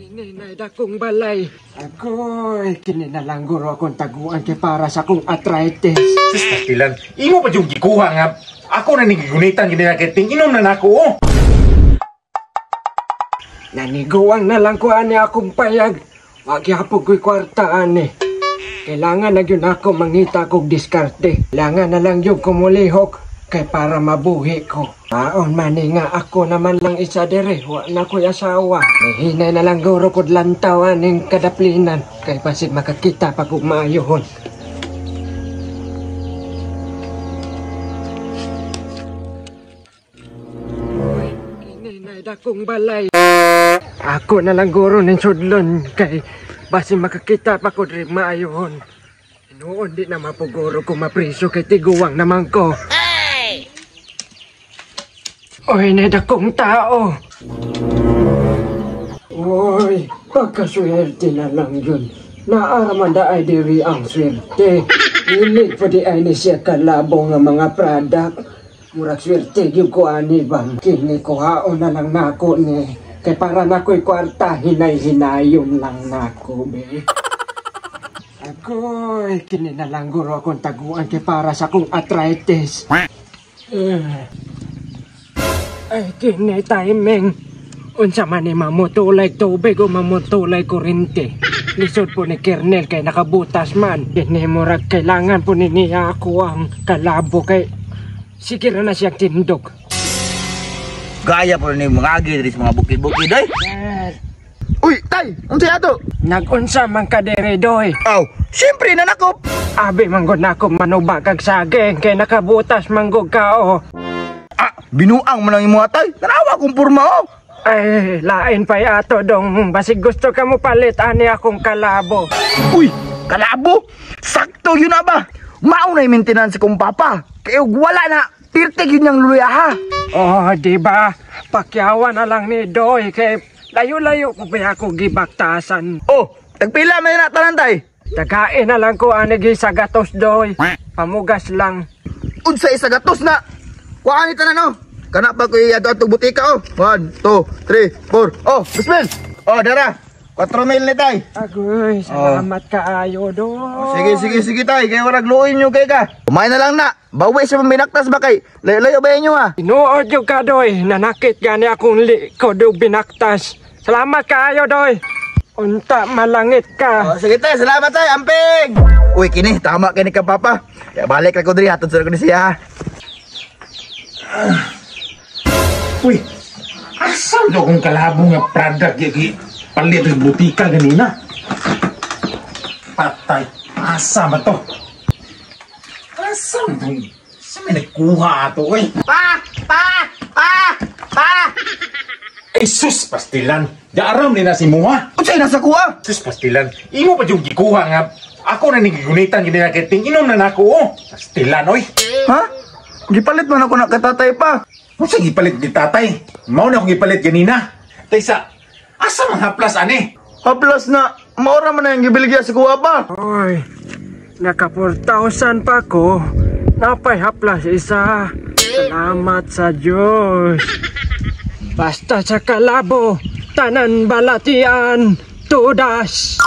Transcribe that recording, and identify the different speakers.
Speaker 1: Kini na dakong balay. Agoy, kini na lang guro akong taguan kay para sa akong arthritis.
Speaker 2: Sus, pastilan. Imo pa yung gikuha nga. Ako na nigigunitan gini na kiting. Inom na nako, oh.
Speaker 1: Naniguang na lang ko ani akong payag. Wag yapog ko'y kwarta ani. Kailangan na yun ako mangita kong diskarte. Kailangan na lang yung kumulihok. Kay para mabuhi ko. Maon mani nga ako naman lang isa dire. Wa na ko'y asawa. Nahinay na lang guro kod lantawan ng kadaplinan. Kay pasit makakita pa kong maayohon. Uy, kininay dakong balay. Ako na lang guro ng sudlon. Kay basit makakita pa kod rin maayohon. Noon di na mapuguro ko mapriso kay tiguwang naman ko. Oy, nedakong tao. Oy, pagkaswerte na lang yun. Naaraman da ay diri ang swerte. Inig pa di ay ni siya kalabo nga mga product. Murag swerte yung ko ani bang. Kini ko haon na lang nako ni. Kay para nako'y kwarta, hinay-hinayon lang nako, be. Agoy, kini na lang guro akong taguan kay para sa akong arthritis. Ay, kini timing. Unsa man ni mamutulay tubig o mamutulay kurente. Lisod po ni Kernel kay nakabutas man. Kini murag kailangan po niya ako ang kalabo kay sige na siyang tindog.
Speaker 3: Gaya po ni mga agi dari mga bukid-bukid ay. Uy, tay, unsay ato?
Speaker 1: Nag-unsa man ka dere doy.
Speaker 3: Aw, siyempre nanakop.
Speaker 1: Abi manggod na ako manuba kag saging kay nakabutas manggod ka oh.
Speaker 3: Ah, binuang mo lang yung mga tay. Tanawa kong purma oh.
Speaker 1: Ay, lain pa'y ato dong. Basig gusto ka mo palit ani akong kalabo.
Speaker 3: Uy, kalabo? Sakto yun na ba? Mauna yung maintenance kong papa. Kaya wala na. Pirtig yun yung luyaha.
Speaker 1: Oh, diba? Pakyawan na lang ni Doy kay layo-layo ko ba ako gibaktasan.
Speaker 3: Oh, tagpila may na tanan tay.
Speaker 1: Tagain na lang ko anigi sa gatos Doy. Pamugas lang.
Speaker 3: Unsa isa gatos na. Kuhaan ito na no. Kana pa ko ato butika oh. 1, 2, 3, 4. Oh, bismil. Oh, dara. 4,000 ni tay.
Speaker 1: Agoy, salamat kaayo Doy.
Speaker 3: Oh, sige tay. Kaya warag luoy nyo kay ka. Kumain na lang na. Bawi sa binaktas ba kay? Layo-layo ba inyo ha?
Speaker 1: Inuod yung ka Doy. Nanakit gani akong likod yung binaktas. Salamat kaayo Doy. Unta malangit ka.
Speaker 3: Oh, sige tay. Salamat tay. Amping. Uy, kini. Tama kini ka papa. Kaya balik lang ko diri. Hatod sa ko ni siya ha.
Speaker 2: Uy, asal do kong kalabo nga product yagi palit ng butika ganina. Patay, asa ba to? Asa ba to? Sa may nagkuha ato eh.
Speaker 3: Pa!
Speaker 2: Eh sus, pastilan. Diaram ni na si Muha.
Speaker 3: Unsay nasa kuha?
Speaker 2: Sus, pastilan. Imo pa yung gikuha nga. Ako na nigigunitan ganina kiting. Inom na nako oh. Pastilan oy.
Speaker 3: Ha? Gipalit man ako na katatay pa.
Speaker 2: Unsa gipalit ni tatay? Mao na akong gipalit ganina. Taysa, asa man haplas ani?
Speaker 3: Haplas na. Maura man na yung gibiligya sa kuha pa.
Speaker 1: Oy, naka 4,000 pa ko. Napay haplas isa. Salamat sa Diyos. Basta sa kalabo, tanan balatian, tudas.